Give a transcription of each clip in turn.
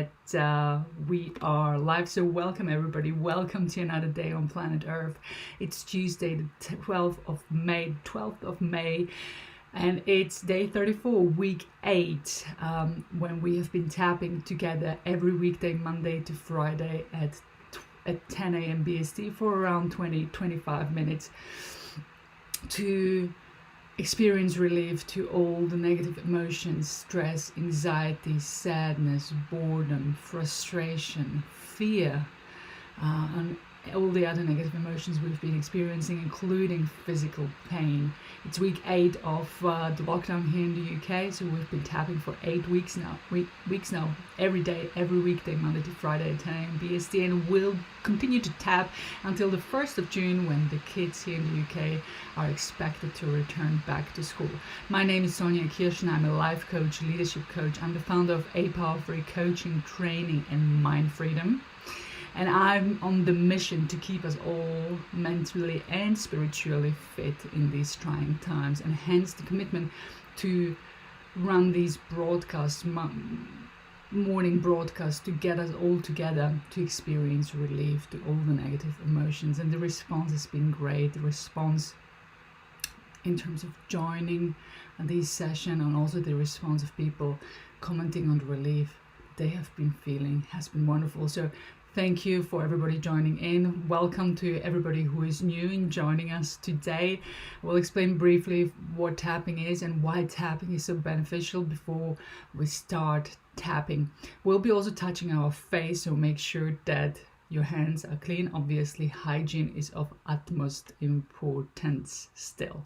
that we are live. So welcome everybody. Welcome to another day on planet Earth. It's Tuesday, the 12th of May, and it's day 34, week 8, when we have been tapping together every weekday, Monday to Friday at 10 a.m. BST for around 20-25 minutes to experience relief to all the negative emotions, stress, anxiety, sadness, boredom, frustration, fear, and all the other negative emotions we've been experiencing, including physical pain. It's week 8 of the lockdown here in the UK, so we've been tapping for 8 weeks now. Every day, every weekday, Monday to Friday at 10 a.m. BST, and we'll continue to tap until the 1st of June, when the kids here in the UK are expected to return back to school. My name is Sonja Kirschner. I'm a life coach, leadership coach. I'm the founder of A Power Free Coaching, Training and Mind Freedom. And I'm on the mission to keep us all mentally and spiritually fit in these trying times, and hence the commitment to run these broadcasts, morning broadcasts, to get us all together to experience relief to all the negative emotions. And the response has been great. The response in terms of joining this session, and also the response of people commenting on the relief they have been feeling, has been wonderful. So thank you for everybody joining in. Welcome to everybody who is new and joining us today. We'll explain briefly what tapping is and why tapping is so beneficial before we start tapping. We'll be also touching our face, so make sure that your hands are clean. Obviously, hygiene is of utmost importance still.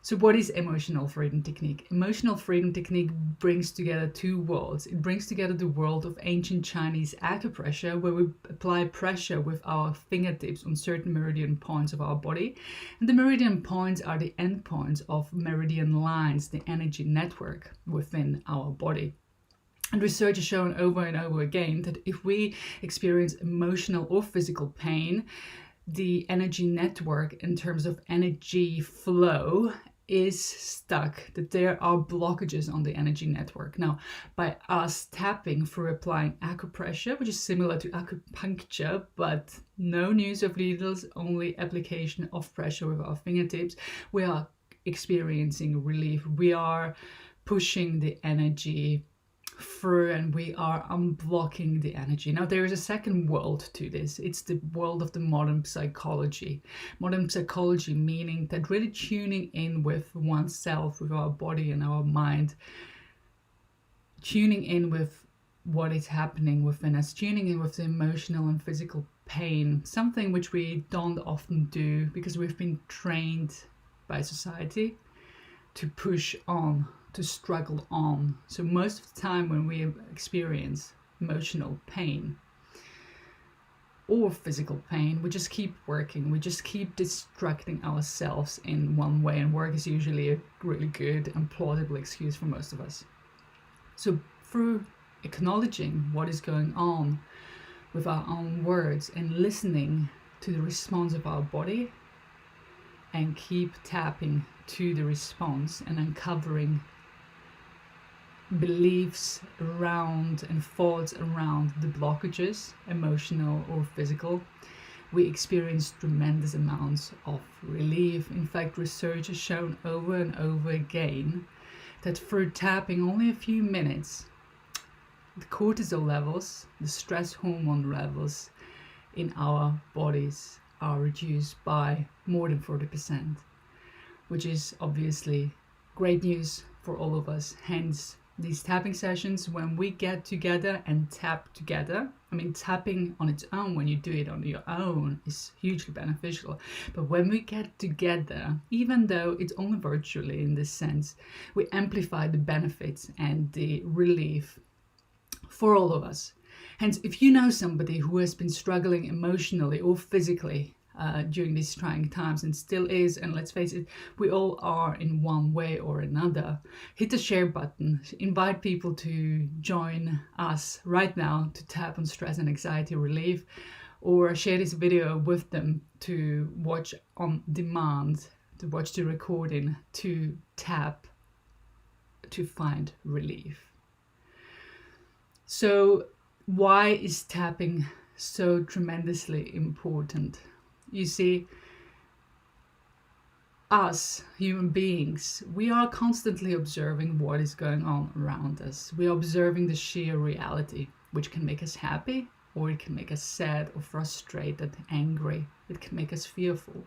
So what is emotional freedom technique? Emotional freedom technique brings together two worlds. It brings together the world of ancient Chinese acupressure, where we apply pressure with our fingertips on certain meridian points of our body. And the meridian points are the end points of meridian lines, the energy network within our body. And research has shown over and over again that if we experience emotional or physical pain, the energy network in terms of energy flow is stuck, that there are blockages on the energy network. Now, by us tapping through applying acupressure, which is similar to acupuncture, but no use of needles, only application of pressure with our fingertips, we are experiencing relief. We are pushing the energy through, and we are unblocking the energy. Now, there is a second world to this. It's the world of the modern psychology. Modern psychology meaning that really tuning in with oneself, with our body and our mind, tuning in with what is happening within us, tuning in with the emotional and physical pain, something which we don't often do because we've been trained by society to push on, to struggle on. So most of the time when we experience emotional pain or physical pain, we just keep working, we just keep distracting ourselves in one way, and work is usually a really good and plausible excuse for most of us. So through acknowledging what is going on with our own words and listening to the response of our body, and keep tapping to the response and uncovering beliefs around and thoughts around the blockages, emotional or physical, we experience tremendous amounts of relief. In fact, research has shown over and over again that through tapping only a few minutes, the cortisol levels, the stress hormone levels in our bodies are reduced by more than 40%, which is obviously great news for all of us. Hence, these tapping sessions, when we get together and tap together, I mean, tapping on its own, when you do it on your own, is hugely beneficial. But when we get together, even though it's only virtually in this sense, we amplify the benefits and the relief for all of us. Hence, if you know somebody who has been struggling emotionally or physically during these trying times, and still is, and let's face it, we all are in one way or another, hit the share button, invite people to join us right now to tap on stress and anxiety relief, or share this video with them to watch on demand, to watch the recording, to tap, to find relief. So why is tapping so tremendously important? You see, us human beings, we are constantly observing what is going on around us. We are observing the sheer reality, which can make us happy, or it can make us sad or frustrated, angry. It can make us fearful.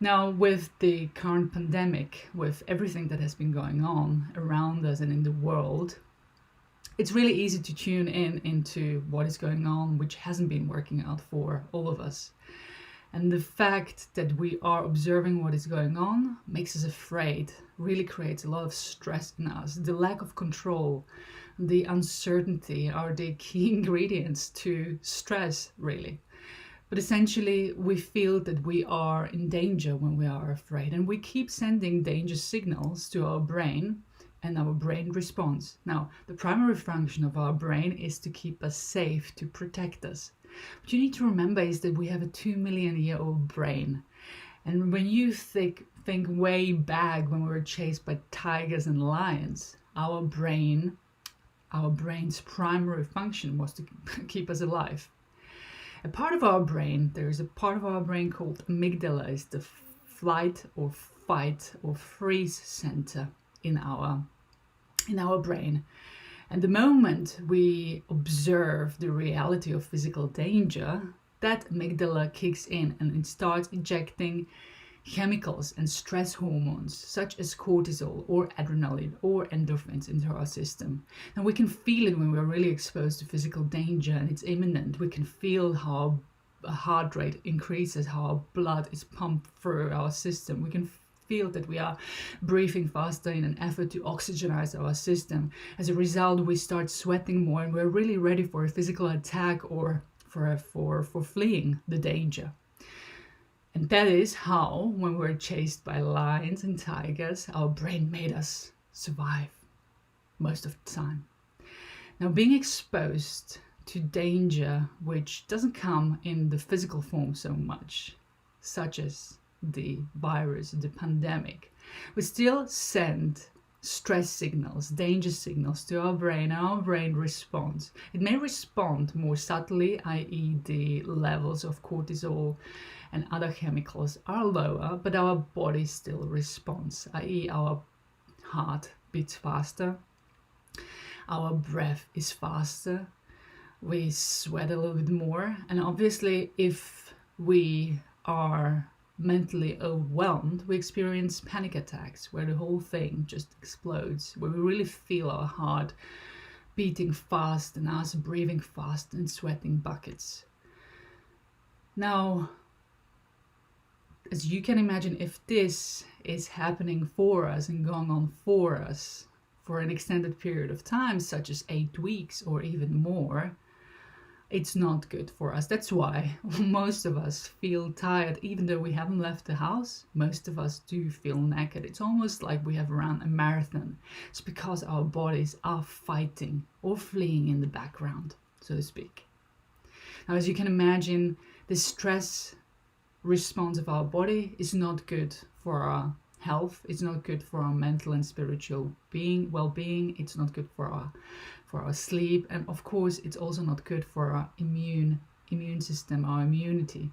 Now, with the current pandemic, with everything that has been going on around us and in the world, it's really easy to tune into what is going on, which hasn't been working out for all of us. And the fact that we are observing what is going on makes us afraid, really creates a lot of stress in us. The lack of control, the uncertainty are the key ingredients to stress, really. But essentially, we feel that we are in danger when we are afraid, and we keep sending danger signals to our brain, and our brain responds. Now, the primary function of our brain is to keep us safe, to protect us. What you need to remember is that we have a 2 million-year-old brain. And when you think way back when we were chased by tigers and lions, our brain's primary function was to keep us alive. A part of our brain, there is a part of our brain called amygdala, is the flight or fight or freeze center in our brain. And the moment we observe the reality of physical danger, that amygdala kicks in and it starts ejecting chemicals and stress hormones such as cortisol or adrenaline or endorphins into our system. And we can feel it when we're really exposed to physical danger and it's imminent. We can feel how our heart rate increases, how our blood is pumped through our system. We can feel that we are breathing faster in an effort to oxygenize our system. As a result, we start sweating more and we're really ready for a physical attack or for fleeing the danger. And that is how, when we're chased by lions and tigers, our brain made us survive most of the time. Now, being exposed to danger which doesn't come in the physical form so much, such as the virus, the pandemic, we still send stress signals, danger signals to our brain, and our brain responds. It may respond more subtly, i.e. the levels of cortisol and other chemicals are lower, but our body still responds, i.e. our heart beats faster, our breath is faster, we sweat a little bit more, and obviously if we are mentally overwhelmed, we experience panic attacks where the whole thing just explodes, where we really feel our heart beating fast and us breathing fast and sweating buckets. Now, as you can imagine, if this is happening for us and going on for us for an extended period of time, such as 8 weeks or even more, it's not good for us. That's why most of us feel tired, even though we haven't left the house. Most of us do feel naked. It's almost like we have run a marathon. It's because our bodies are fighting or fleeing in the background, so to speak. Now, as you can imagine, the stress response of our body is not good for our health. It's not good for our mental and spiritual well-being. It's not good for our sleep, and of course it's also not good for our immune system, our immunity.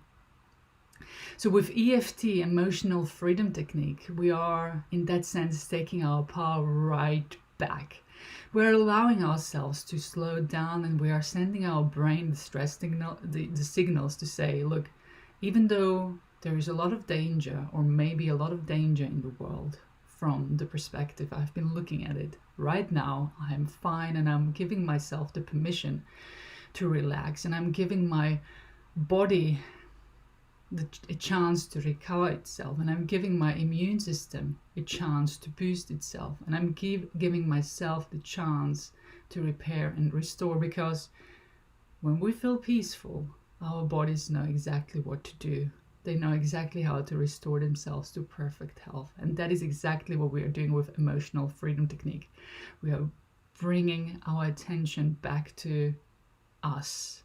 So with EFT, emotional freedom technique, we are in that sense taking our power right back. We're allowing ourselves to slow down, and we are sending our brain the stress signal, the signals to say, look, even though there is a lot of danger, or maybe a lot of danger in the world, from the perspective I've been looking at it, right now I'm fine, and I'm giving myself the permission to relax, and I'm giving my body a chance to recover itself, and I'm giving my immune system a chance to boost itself, and I'm giving myself the chance to repair and restore, because when we feel peaceful, our bodies know exactly what to do. They know exactly how to restore themselves to perfect health. And that is exactly what we are doing with emotional freedom technique. We are bringing our attention back to us.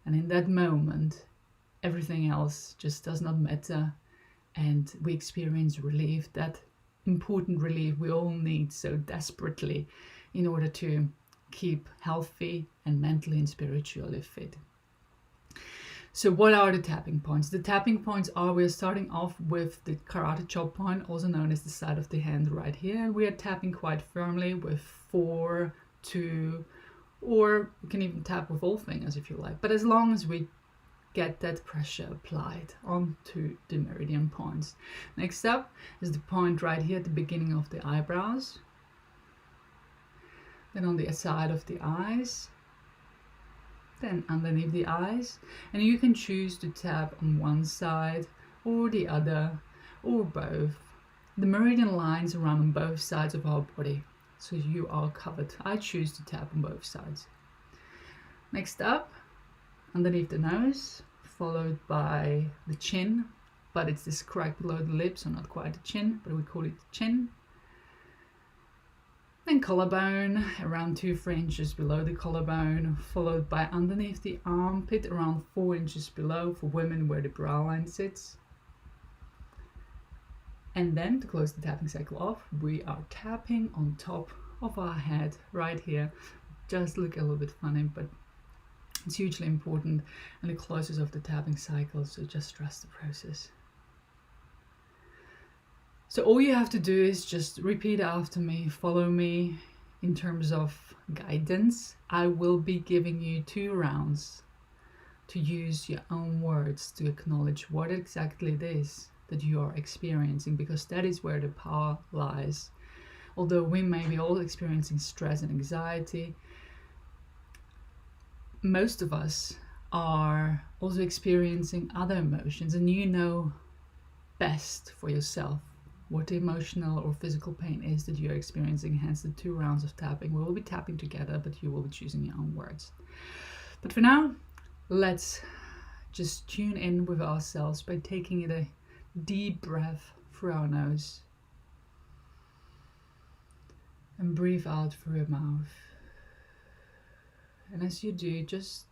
And in that moment, everything else just does not matter. And we experience relief, that important relief we all need so desperately in order to keep healthy and mentally and spiritually fit. So what are the tapping points? The tapping points are, we're starting off with the karate chop point, also known as the side of the hand right here. And we are tapping quite firmly with 4, 2, or you can even tap with all fingers if you like. But as long as we get that pressure applied onto the meridian points. Next up is the point right here at the beginning of the eyebrows. Then on the side of the eyes. Then underneath the eyes, and you can choose to tap on one side or the other or both. The meridian lines run on both sides of our body, so you are covered. I choose to tap on both sides. Next up, underneath the nose, followed by the chin, but it's this crack below the lips, so not quite the chin, but we call it the chin. Then collarbone, around 2-3 inches below the collarbone, followed by underneath the armpit, around 4 inches below for women where the brow line sits. And then to close the tapping cycle off, we are tapping on top of our head right here. Just look a little bit funny, but it's hugely important and the closest of the tapping cycle, so just trust the process. So all you have to do is just repeat after me, follow me in terms of guidance. I will be giving you 2 rounds to use your own words to acknowledge what exactly it is that you are experiencing, because that is where the power lies. Although we may be all experiencing stress and anxiety, most of us are also experiencing other emotions, and you know best for yourself what the emotional or physical pain is that you're experiencing. Hence the 2 rounds of tapping. We will be tapping together, but you will be choosing your own words. But for now, let's just tune in with ourselves by taking a deep breath through our nose and breathe out through your mouth. And as you do, just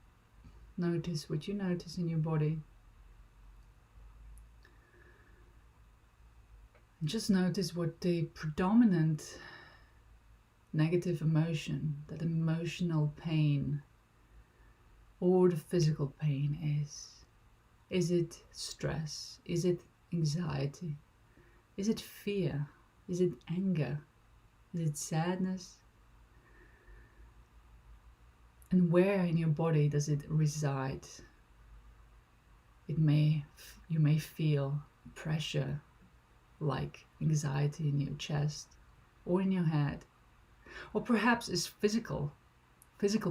notice what you notice in your body. Just notice what the predominant negative emotion, that emotional pain or the physical pain is. Is it stress? Is it anxiety? Is it fear? Is it anger? Is it sadness? And where in your body does it reside? You may feel pressure, like anxiety in your chest or in your head, or perhaps it's physical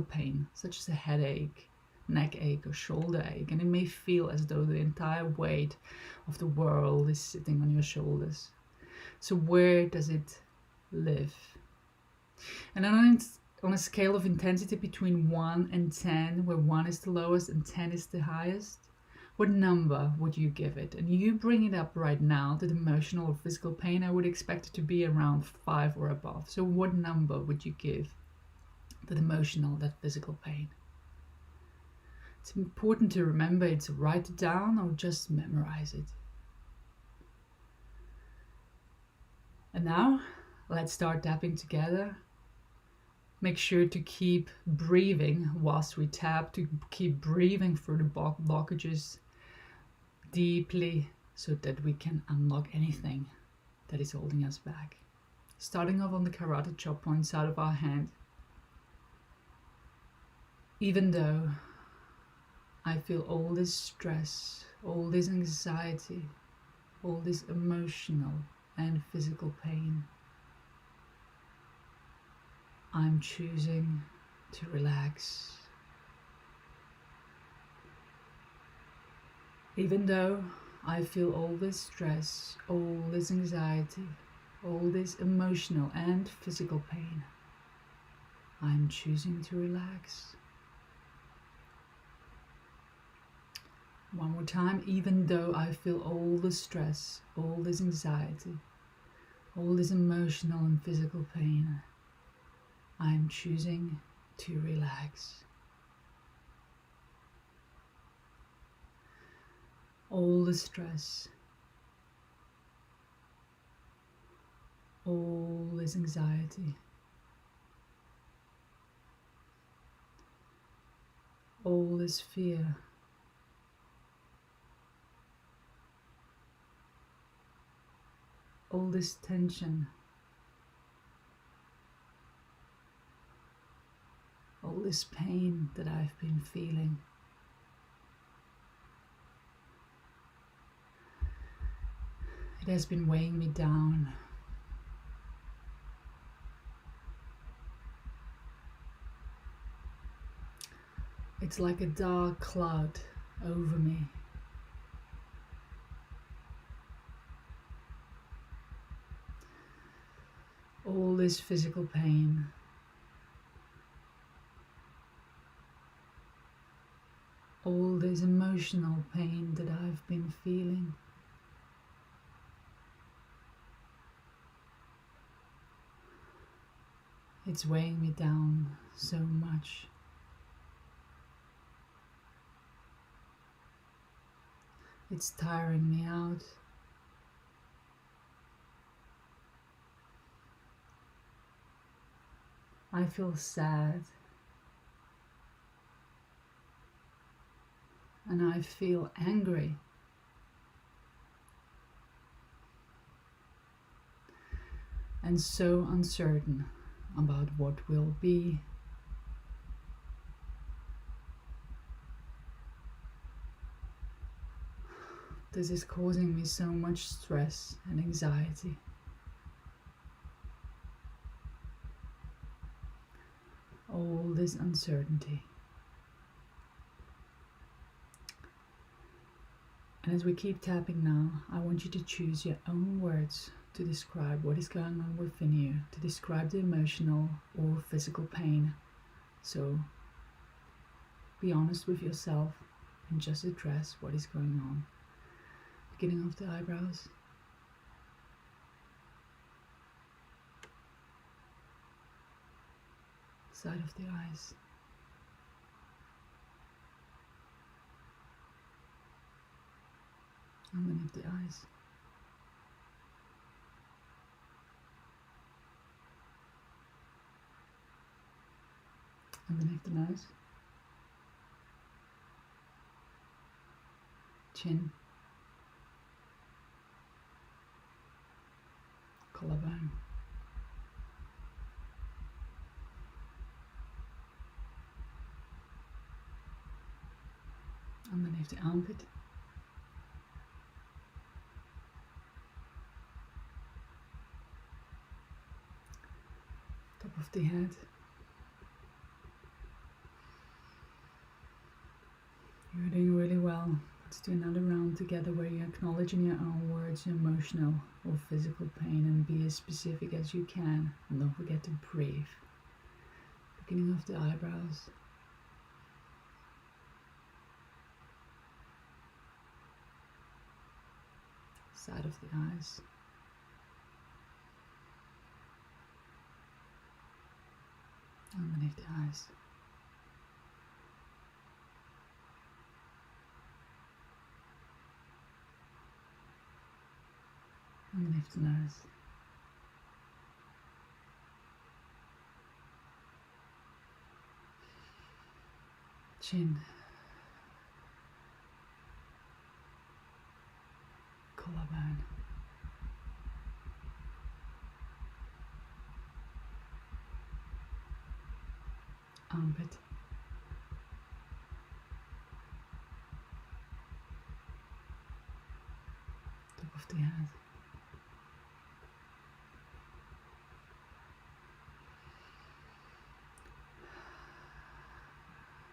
pain, such as a headache, neck ache, or shoulder ache, and it may feel as though the entire weight of the world is sitting on your shoulders. So where does it live? And on a scale of intensity between 1 and 10, where 1 is the lowest and 10 is the highest, what number would you give it? And you bring it up right now, that emotional or physical pain, I would expect it to be around 5 or above. So what number would you give that emotional, that physical pain? It's important to remember it, to write it down or just memorize it. And now, let's start tapping together. Make sure to keep breathing whilst we tap, to keep breathing through the blockages deeply so that we can unlock anything that is holding us back. Starting off on the karate chop point side of our hand. Even though I feel all this stress, all this anxiety, all this emotional and physical pain, I'm choosing to relax. Even though I feel all this stress, all this anxiety, all this emotional and physical pain, I'm choosing to relax. One more time. Even though I feel all the stress, all this anxiety, all this emotional and physical pain, I'm choosing to relax. All the stress, all this anxiety, all this fear, all this tension, all this pain that I've been feeling. It has been weighing me down. It's like a dark cloud over me. All this physical pain, all this emotional pain that I've been feeling. It's weighing me down so much. It's tiring me out. I feel sad. And I feel angry. And so uncertain about what will be. This is causing me so much stress and anxiety. All this uncertainty. And as we keep tapping now, I want you to choose your own words to describe what is going on within you, to describe the emotional or physical pain. So be honest with yourself and just address what is going on. Beginning of the eyebrows, side of the eyes, underneath the eyes, underneath the nose, chin, collarbone, underneath the armpit, top of the head, you're doing really well. Let's do another round together where you acknowledge in your own words your emotional or physical pain and be as specific as you can, and don't forget to breathe. Beginning of the eyebrows, side of the eyes, underneath the eyes, underneath the nose, chin, collarbone, armpit, top of the head,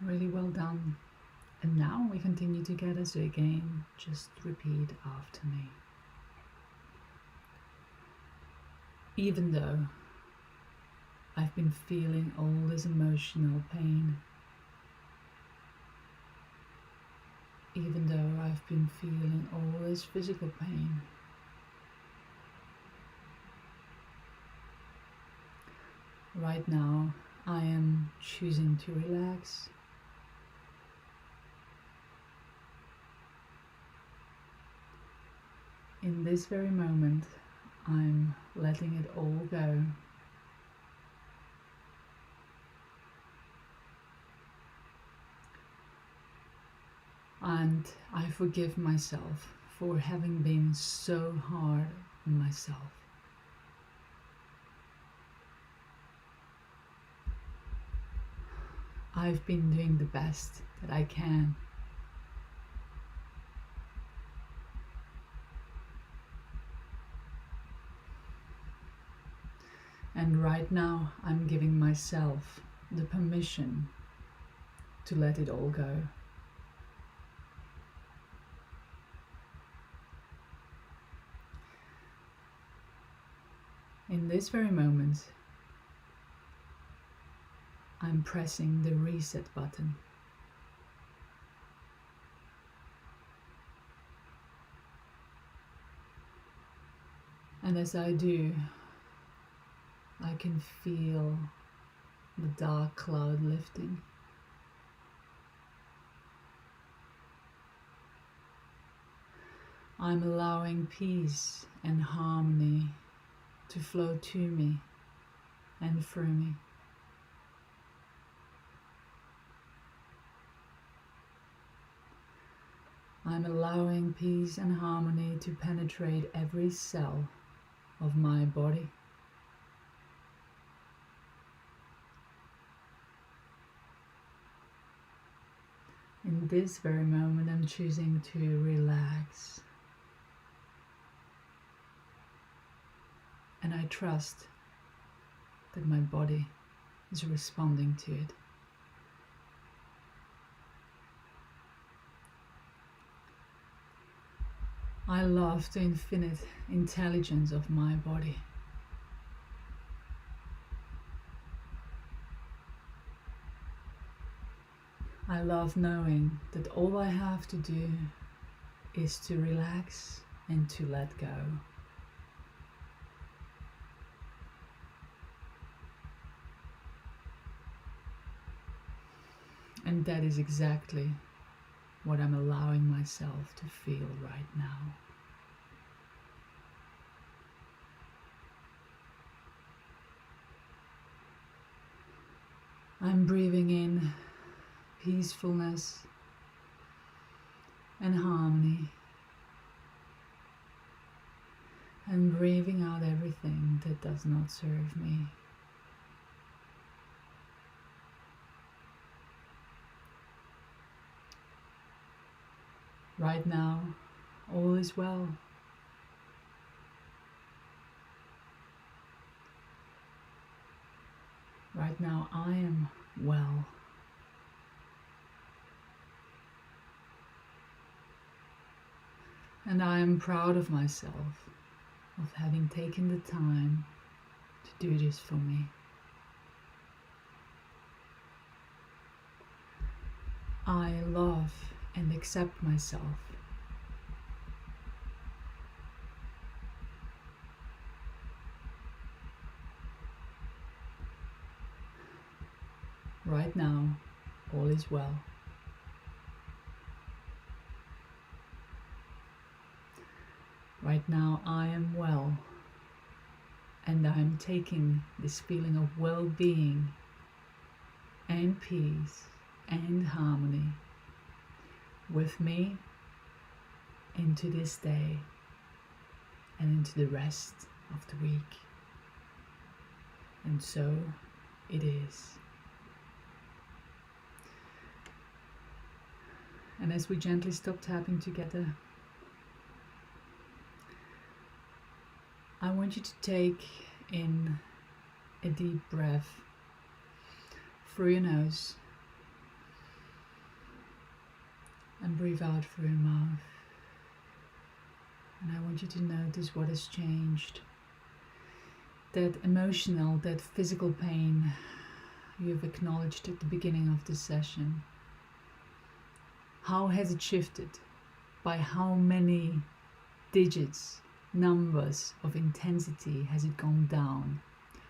really well done. And now we continue together, so again, just repeat after me. Even though I've been feeling all this emotional pain, even though I've been feeling all this physical pain, right now I am choosing to relax. In this very moment, I'm letting it all go. And I forgive myself for having been so hard on myself. I've been doing the best that I can. And right now I'm giving myself the permission to let it all go. In this very moment, I'm pressing the reset button. And as I do, I can feel the dark cloud lifting. I'm allowing peace and harmony to flow to me and through me. I'm allowing peace and harmony to penetrate every cell of my body. In this very moment, I'm choosing to relax. And I trust that my body is responding to it. I love the infinite intelligence of my body. I love knowing that all I have to do is to relax and to let go. And that is exactly what I'm allowing myself to feel right now. I'm breathing in peacefulness and harmony, and breathing out everything that does not serve me. Right now, all is well. Right now, I am well. And I am proud of myself, of having taken the time to do this for me. I love and accept myself. Right now, all is well. Right now, I am well, and I am taking this feeling of well-being and peace and harmony with me into this day and into the rest of the week. And so it is. And as we gently stop tapping together, I want you to take in a deep breath through your nose and breathe out through your mouth. And I want you to notice what has changed. That emotional, that physical pain you've acknowledged at the beginning of the session. How has it shifted? By how many digits, numbers of intensity has it gone down?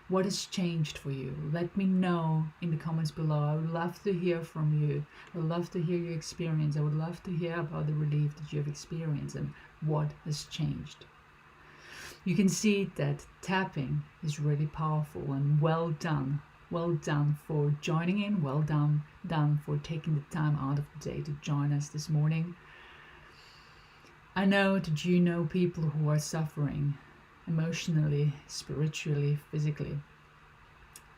What has changed for you? Let me know in the comments below. I would love to hear from you. I would love to hear your experience. I would love to hear about the relief that you have experienced and what has changed. You can see that tapping is really powerful, and well done. Well done for joining in. Well done for taking the time out of the day to join us this morning. I know that you know people who are suffering emotionally, spiritually, physically.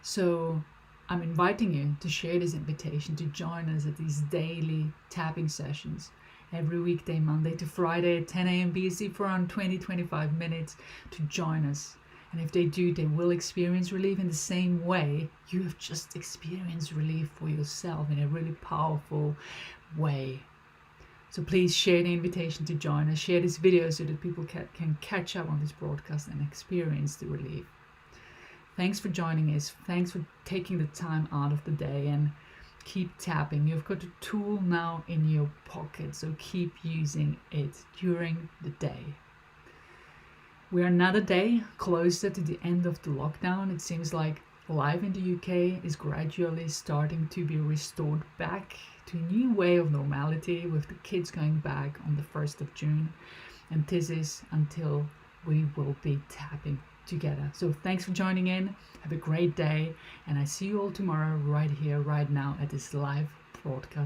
So I'm inviting you to share this invitation to join us at these daily tapping sessions every weekday, Monday to Friday at 10 a.m. BST for around 20-25 minutes to join us. And if they do, they will experience relief in the same way you have just experienced relief for yourself in a really powerful way. So please share the invitation to join us. Share this video so that people can catch up on this broadcast and experience the relief. Thanks for joining us. Thanks for taking the time out of the day, and keep tapping. You've got a tool now in your pocket, so keep using it during the day. We are another day closer to the end of the lockdown. It seems like life in the UK is gradually starting to be restored back to a new way of normality, with the kids going back on the 1st of June. And this is until we will be tapping together. So thanks for joining in. Have a great day, and I see you all tomorrow right here, right now at this live broadcast.